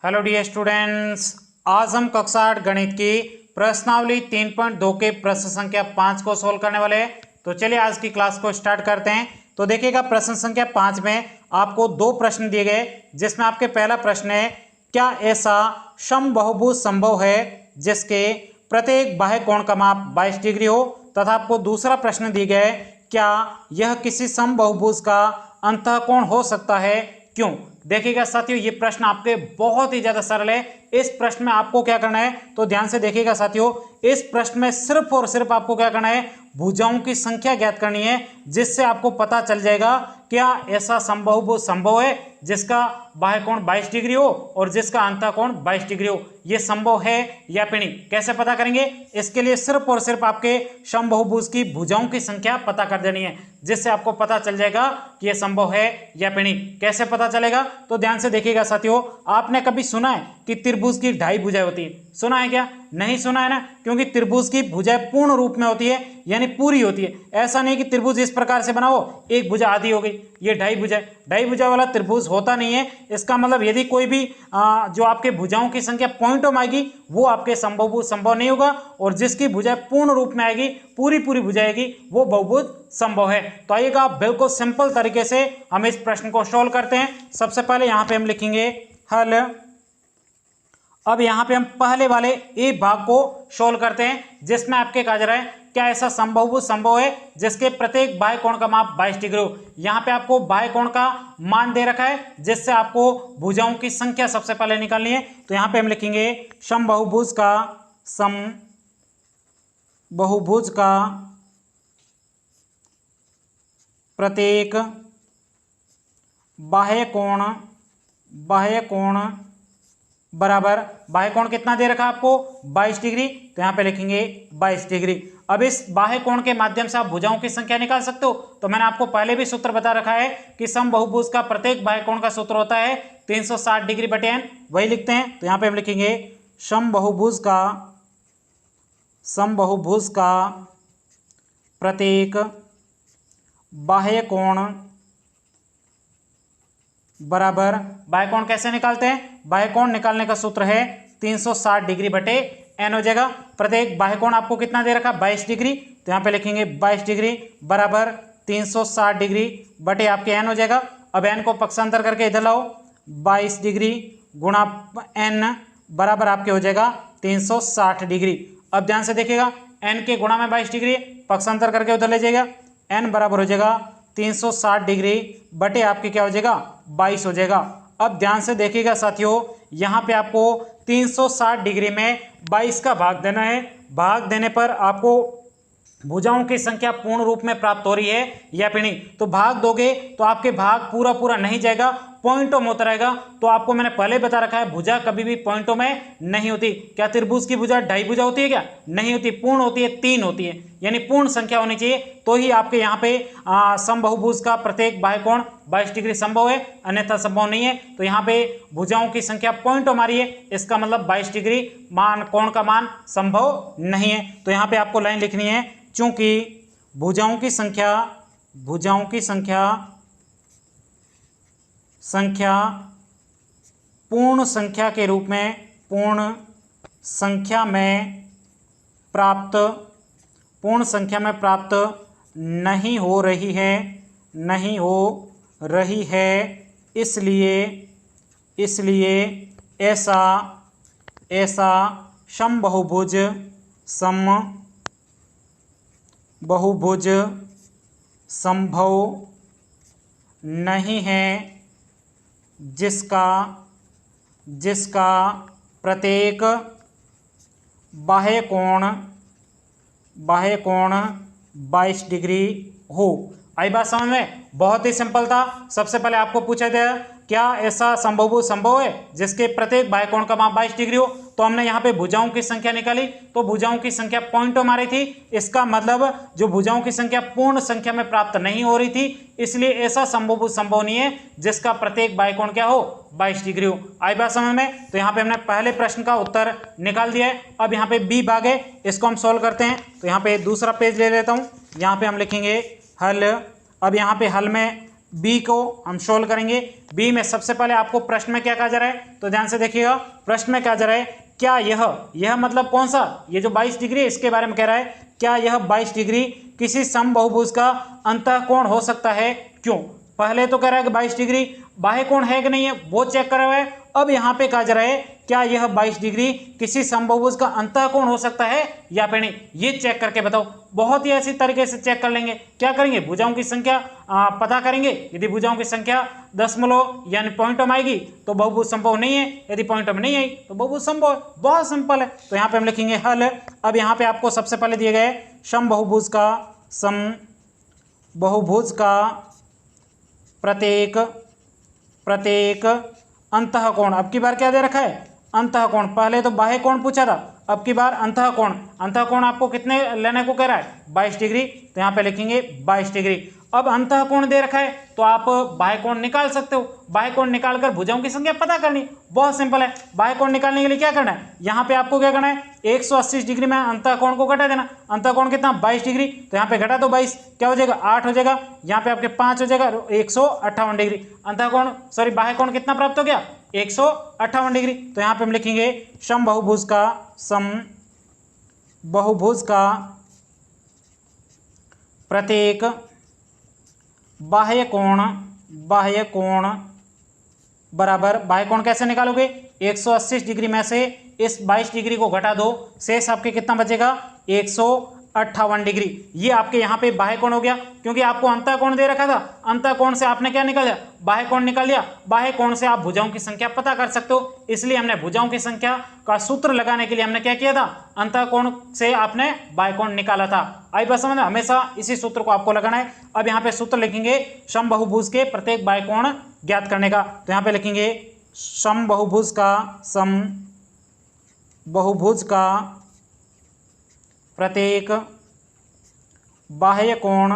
Hello dear students, आज हम कक्षा 8 गणित की प्रश्नावली 3.2 के प्रश्न संख्या 5 को सोल्व करने वाले हैं। तो चलिए आज की क्लास को स्टार्ट करते हैं। तो देखिएगा, प्रश्न संख्या 5 में आपको दो प्रश्न दिए गए, जिसमें आपके पहला प्रश्न है, क्या ऐसा समबाहुभुज संभव है जिसके प्रत्येक बाह्य कोण का माप 22 डिग्री हो। तथा आपको दूसरा प्रश्न दिया गया है, क्या यह किसी समबाहुभुज का अंतःकोण हो सकता है, क्यों। देखिएगा साथियों, ये प्रश्न आपके बहुत ही ज्यादा सरल है। इस प्रश्न में आपको क्या करना है, तो ध्यान से देखिएगा साथियों, इस प्रश्न में सिर्फ और सिर्फ आपको क्या करना है, भुजाओं की संख्या ज्ञात करनी है, जिससे आपको पता चल जाएगा क्या ऐसा समबाहुभुज संभव है जिसका बाह्य कोण 22 डिग्री हो और जिसका अंतःकोण 22 डिग्री हो। यह संभव है या फिर नहीं, कैसे पता करेंगे। इसके लिए सिर्फ और सिर्फ आपके समबाहुभुज की भुजाओं की संख्या पता कर देनी है, जिससे आपको पता चल जाएगा कि यह संभव है या फिर नहीं। कैसे पता चलेगा, तो ध्यान से देखिएगा साथियों, आपने कभी सुना है कि त्रिभुज की ढाई भुजाएं होती है। सुना है क्या? नहीं सुना है ना, क्योंकि त्रिभुज की भुजाएं पूर्ण रूप में होती है, यानी पूरी होती है। ऐसा नहीं कि त्रिभुज इस प्रकार से बनाओ, एक भुजा आधी हो गई, ये ढाई भुजा वाला त्रिभुज होता नहीं है। इसका मतलब यदि कोई भी जो आपके भुजाओं की संख्या पॉइंटों में आएगी, वो आपके समबाहुभुज संभव नहीं होगा, और जिसकी भुजाएं पूर्ण रूप में आएगी, पूरी भुजा आएगी, वो बहुभुज संभव है। तो आइएगा, बिल्कुल सिंपल तरीके से हम इस प्रश्न को सोल्व करते हैं। सबसे पहले यहां पे हम लिखेंगे हल। अब यहां पे हम पहले वाले ए भाग को सोल्व करते हैं, जिसमें आपके कहा जा रहा है, क्या ऐसा समबाहुभुज संभव है जिसके प्रत्येक बाह्य कोण का माप 22 डिग्री हो। यहां पे आपको बाह्य कोण का मान दे रखा है, जिससे आपको भुजाओं की संख्या सबसे पहले निकालनी है। तो यहां पे हम लिखेंगे समबाहुभुज का प्रत्येक बाह्य कोण बराबर, बाह्य कोण कितना दे रखा है आपको, 22 डिग्री। तो यहां पे लिखेंगे 22 डिग्री। अब इस बाह्य कोण के माध्यम से आप भुजाओं की संख्या निकाल सकते हो। तो मैंने आपको पहले भी सूत्र बता रखा है कि समबाहुभुज का प्रत्येक बाह्य कोण का सूत्र होता है 360 डिग्री बटे n, वही लिखते हैं। तो यहां पे हम लिखेंगे समबाहुभुज का प्रत्येक बाह्य कोण बराबर, बाह्य कोण कैसे निकालते हैं, बाह्य कोण निकालने का सूत्र है 360 डिग्री बटे n हो जाएगा। प्रत्येक बाह्य कोण आपको कितना दे रखा, 22 डिग्री। तो यहां पे लिखेंगे 22 डिग्री बराबर 360 डिग्री बटे आपके n हो जाएगा। अब n को पक्षांतर करके इधर लाओ, 22 डिग्री गुणा n बराबर आपके हो जाएगा 360 डिग्री। अब ध्यान से देखिएगा, n के गुणा में 22 डिग्री, पक्षांतर करके उधर ले जाएगा, n बराबर हो जाएगा 360 डिग्री बटे आपके क्या हो जाएगा, 22 हो जाएगा। अब ध्यान से देखिएगा साथियों, यहां पे आपको 360 डिग्री में 22 का भाग देना है। भाग देने पर आपको भुजाओं की संख्या पूर्ण रूप में प्राप्त हो रही है या फिर नहीं। तो भाग दोगे तो आपके भाग पूरा नहीं जाएगा, पॉइंटों में होता रहेगा। तो आपको मैंने पहले बता रखा है, भुजा कभी भी पॉइंटों में नहीं होती। क्या त्रिभुज की भुजा ढाई भुजा होती है क्या? नहीं होती, पूर्ण होती है, 3 होती है, यानी पूर्ण संख्या होनी चाहिए, तो ही आपके यहाँ पे समबाहुभुज का प्रत्येक बाह्य कोण 22 डिग्री संभव है, अन्यथा संभव नहीं है। तो यहाँ पे भुजाओं की संख्या पॉइंटों मारी है, इसका मतलब 22 डिग्री कोण का मान संभव नहीं है। तो यहाँ पे आपको लाइन लिखनी है, चूंकि भुजाओं की संख्या पूर्ण संख्या के रूप में, पूर्ण संख्या में प्राप्त नहीं हो रही है, इसलिए ऐसा समबाहुभुज संभव नहीं है जिसका प्रत्येक बाह्य कोण 22 डिग्री हो। आई बात समझ में? बहुत ही सिंपल था। सबसे पहले आपको पूछा गया, क्या ऐसा समबाहुभुज संभव है जिसके प्रत्येक बाह्य कोण का माप 22 डिग्री हो। तो हमने यहाँ पे भुजाओं की संख्या निकाली, तो भुजाओं की संख्या पॉइंटों मारी थी। इसका मतलब जो भुजाओं की संख्या पूर्ण संख्या में प्राप्त नहीं हो रही थी, इसलिए ऐसा समबाहुभुज संभव नहीं है जिसका प्रत्येक बाह्य कोण क्या हो, 22 डिग्री हो। आई बात समझ में? तो यहाँ पे हमने पहले प्रश्न का उत्तर निकाल दिया है। अब यहाँ पे बी भाग है, इसको हम सोल्व करते हैं। तो यहाँ पे दूसरा पेज ले लेता हूँ, यहाँ पे हम लिखेंगे हल। अब यहाँ पे हल में बी को हम सोल्व करेंगे। बी में सबसे पहले आपको प्रश्न में क्या कहा जा रहा है, तो ध्यान से देखिएगा। प्रश्न में कहा जा रहा है क्या यह मतलब कौन सा, ये जो 22 डिग्री है इसके बारे में कह रहा है, क्या यह 22 डिग्री किसी समबाहुभुज का अंतःकोण हो सकता है, क्यों। पहले तो कह रहा है कि 22 डिग्री बाह्य कोण है कि नहीं है वो चेक कर रहा है। अब यहाँ पे कहा जा रहा है क्या यह 22 डिग्री किसी समबाहुभुज का अंतःकोण हो सकता है या फिर नहीं, ये चेक करके बताओ। बहुत ही ऐसी तरीके से चेक कर लेंगे। क्या करेंगे, भुजाओं की संख्या पता करेंगे। यदि भुजाओं की संख्या दशमलव यानी पॉइंटों में आएगी तो बहुभुज संभव नहीं है, यदि पॉइंटों में नहीं आई तो बहुभुज संभव है। बहुत सिंपल है। तो यहाँ पे हम लिखेंगे हल। अब यहाँ पे आपको सबसे पहले दिए गए समबाहुभुज का प्रत्येक अंतःकोण, अब की बार क्या दे रखा है, अंतःकोण। पहले तो बाह्य कोण पूछा था, अब की बार अंतःकोण। अंतःकोण आपको कितने लेने को कह रहा है, 22 डिग्री। तो यहाँ पे लिखेंगे 22 डिग्री। अब अंतःकोण दे रखा है तो आप बाह्य कोण निकाल सकते हो। बाह्य कोण निकालकर भुजाओं की संख्या पता करनी, बहुत सिंपल है। बाह्य कोण निकालने के लिए क्या करना है, यहाँ पे आपको क्या करना है, 180 डिग्री में अंतःकोण को घटा देना। अंतःकोण कितना, 22 डिग्री। तो यहाँ पे घटा दो 22, क्या हो जाएगा, 8 हो जाएगा। यहाँ पे आपके 5 हो जाएगा, 158 डिग्री। अंतःकोण सॉरी बाह्य कोण कितना प्राप्त हो गया, 158 डिग्री। तो यहाँ पे हम लिखेंगे समबाहुभुज का प्रत्येक बाह्य कोण बराबर, बाह्य कोण कैसे निकालोगे, 180 डिग्री में से इस 22 डिग्री को घटा दो, शेष आपके कितना बचेगा, 158 डिग्री। ये आपके यहाँ पे बाह्य कोण हो गया, क्योंकि आपको अंतःकोण दे रखा था। अंतःकोण से आपने क्या निकाल लिया, बाह्य कोण निकाल लिया। बाह्य कोण से आप भुजाओं की संख्या पता कर सकते हो, इसलिए हमने भुजाओं की संख्या का सूत्र लगाने के लिए हमने क्या किया था, अंतःकोण से आपने बाह्य कोण निकाला था। आई बात समझ में, हमेशा इसी सूत्र को आपको लगाना है। अब यहाँ पे सूत्र लिखेंगे समबाहुभुज के प्रत्येक बाह्य कोण ज्ञात करने का। तो यहाँ पे लिखेंगे समबाहुभुज का प्रत्येक बाह्य कोण,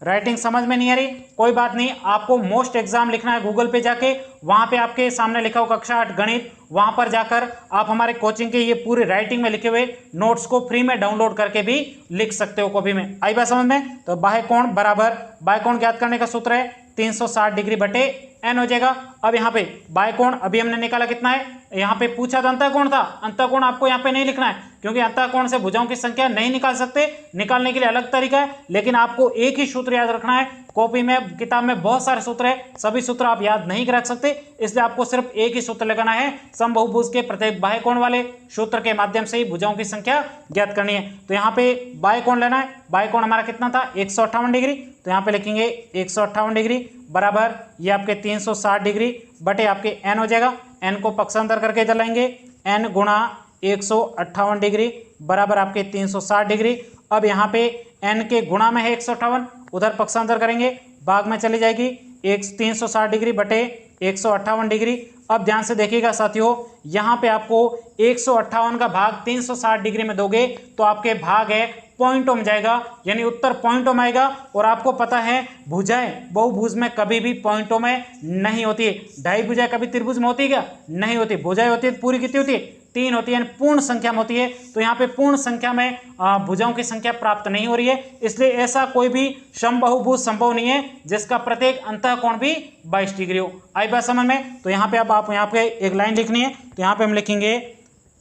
राइटिंग समझ में नहीं आ रही, कोई बात नहीं, आपको मोस्ट एग्जाम लिखना है गूगल पे जाके, वहां पे आपके सामने लिखा हो कक्षा 8 गणित, वहां पर जाकर आप हमारे कोचिंग के ये पूरे राइटिंग में लिखे हुए नोट्स को फ्री में डाउनलोड करके भी लिख सकते हो कॉपी में। आई बात समझ में। तो बाह्य कोण बराबर, बाह्य कोण ज्ञात करने का सूत्र है 360 डिग्री बटे n हो जाएगा। अब यहाँ पे बाह्य कोण अभी हमने निकाला कितना है, यहाँ पे पूछा था अंतःकोण था, अंतःकोण आपको यहाँ पे नहीं लिखना है, क्योंकि अंतःकोण से भुजाओं की संख्या नहीं निकाल सकते। निकालने के लिए अलग तरीका है, लेकिन आपको एक ही सूत्र याद रखना है। कॉपी में, किताब में बहुत सारे सूत्र है, सभी सूत्र आप याद नहीं रख सकते, इसलिए आपको सिर्फ एक ही सूत्र लगाना है। समबाहुभुज के प्रत्येक बाह्य कोण वाले सूत्र के माध्यम से ही भुजाओं की संख्या ज्ञात करनी है। तो यहाँ पे बाह्य कोण लेना है। बाह्य कोण हमारा कितना था, 158 डिग्री। तो यहाँ पे लिखेंगे 158 डिग्री बराबर, ये आपके 360 डिग्री बटे आपके n हो जाएगा। n को पक्षांतर करके चलाएंगे, n गुणा 158 डिग्री बराबर आपके 360 डिग्री। अब यहाँ पे n के गुणा में है 158, उधर पक्षांतर करेंगे, भाग में चली जाएगी 360 डिग्री बटे 158 डिग्री। अब ध्यान से देखिएगा साथियों, यहाँ पे आपको 158 का भाग 360 डिग्री में दोगे तो आपके भाग है पॉइंटों में जाएगा, यानी उत्तर पॉइंटों में आएगा। और आपको पता है भुजाएं बहुभुज में कभी भी पॉइंटों में नहीं होती है। ढाई भुजाएं कभी त्रिभुज में होती है क्या, नहीं होती। भुजाएं होती है पूरी कितनी होती है, 3 होती है, पूर्ण संख्या में होती है। तो यहाँ पे पूर्ण संख्या में भुजाओं की संख्या प्राप्त नहीं हो रही है, इसलिए ऐसा कोई भी समबाहुभुज संभव नहीं है जिसका प्रत्येक अंतःकोण भी 22 डिग्री हो। आई बात समझ में। तो यहाँ पे अब आप यहाँ पे एक लाइन लिखनी है, तो यहाँ पे हम लिखेंगे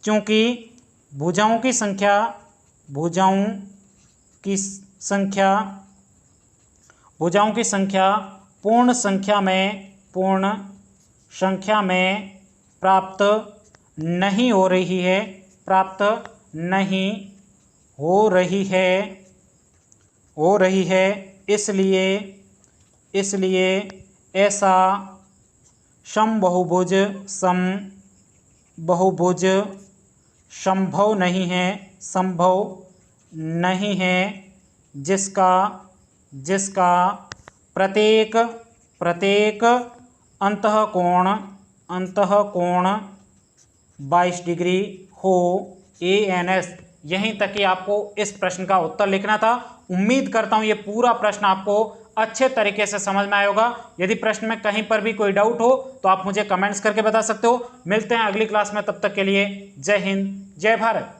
क्योंकि भुजाओं की संख्या पूर्ण संख्या में प्राप्त नहीं हो रही है, इसलिए ऐसा समबाहुभुज संभव नहीं है जिसका प्रत्येक अंतःकोण 22 डिग्री हो। ANS यहीं तक ही आपको इस प्रश्न का उत्तर लिखना था। उम्मीद करता हूं ये पूरा प्रश्न आपको अच्छे तरीके से समझ में आया होगा। यदि प्रश्न में कहीं पर भी कोई डाउट हो तो आप मुझे कमेंट्स करके बता सकते हो। मिलते हैं अगली क्लास में, तब तक के लिए जय हिंद, जय भारत।